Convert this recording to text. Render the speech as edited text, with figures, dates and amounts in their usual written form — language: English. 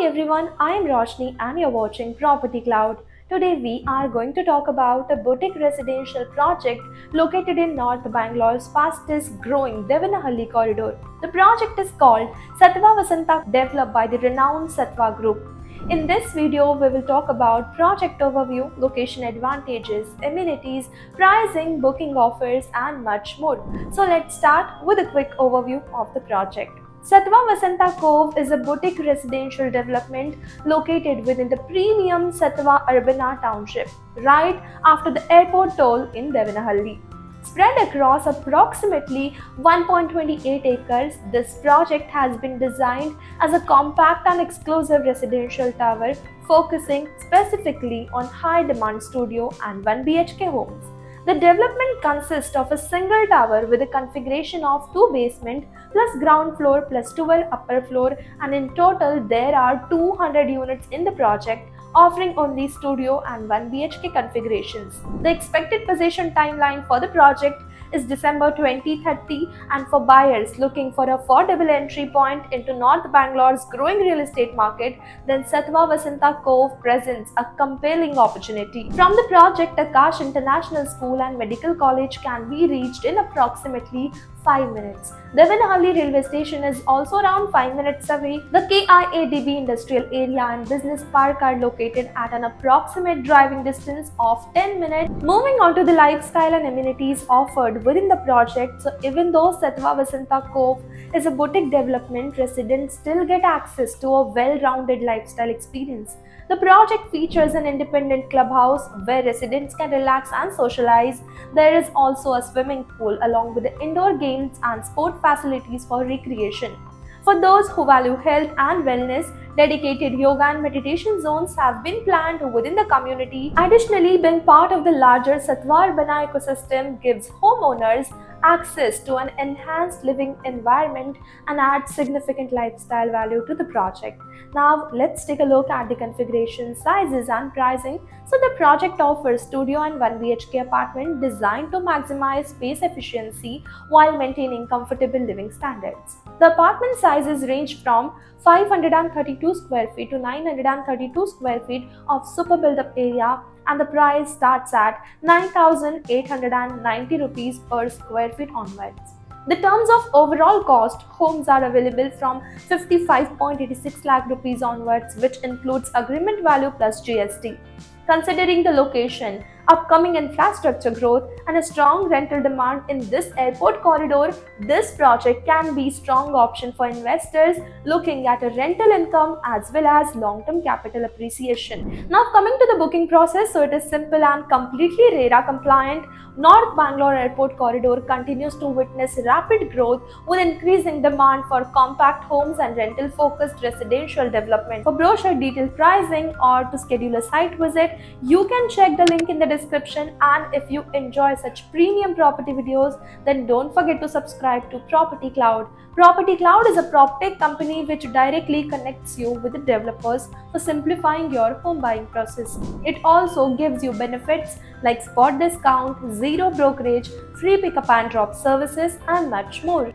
Hi everyone, I am Roshni and you're watching Property Cloud. Today we are going to talk about a boutique residential project located in North Bangalore's fastest growing Devanahalli corridor. The project is called Sattva Vasanta, developed by the renowned Sattva Group. In this video, we will talk about project overview, location advantages, amenities, pricing, booking offers and much more. So let's start with a quick overview of the project. Sattva Vasanta Cove is a boutique residential development located within the premium Sattva Urbana township, right after the airport toll in Devanahalli. Spread across approximately 1.28 acres, this project has been designed as a compact and exclusive residential tower focusing specifically on high-demand studio and 1 BHK homes. The development consists of a single tower with a configuration of 2 basement plus ground floor plus 12 upper floor, and in total there are 200 units in the project offering only studio and 1 BHK configurations. The expected possession timeline for the project is December 2030, and for buyers looking for an affordable entry point into North Bangalore's growing real estate market, then Sattva Vasanta Cove presents a compelling opportunity. From the project, Akash International School and Medical College can be reached in approximately 5 minutes. Devanahalli railway station is also around 5 minutes away. The KIADB industrial area and business park are located at an approximate driving distance of 10 minutes. Moving on to the lifestyle and amenities offered within the project. So even though Sattva Vasanta Cove is a boutique development, residents still get access to a well-rounded lifestyle experience. The project features an independent clubhouse where residents can relax and socialize. There is also a swimming pool along with the indoor games and sport facilities for recreation. For those who value health and wellness, dedicated yoga and meditation zones have been planned within the community. Additionally, being part of the larger Sattva Urbana ecosystem gives homeowners access to an enhanced living environment and adds significant lifestyle value to the project. Now, let's take a look at the configuration, sizes and pricing. So the project offers studio and 1 BHK apartment designed to maximize space efficiency while maintaining comfortable living standards. The apartment sizes range from 532 square feet to 932 square feet of super built-up area, and the price starts at 9,890 rupees per square feet onwards. The terms of overall cost, homes are available from 55.86 lakh rupees onwards, which includes agreement value plus GST. Considering the location, upcoming infrastructure growth, and a strong rental demand in this airport corridor, this project can be a strong option for investors looking at a rental income as well as long-term capital appreciation. Now coming to the booking process, so it is simple and completely RERA compliant. North Bangalore Airport corridor continues to witness rapid growth with increasing demand for compact homes and rental-focused residential development. For brochure, detailed pricing, or to schedule a site visit, you can check the link in the description. And if you enjoy such premium property videos, then don't forget to subscribe to Property Cloud. Property Cloud is a PropTech company which directly connects you with the developers for simplifying your home buying process. It also gives you benefits like spot discount, zero brokerage, free pickup and drop services, and much more.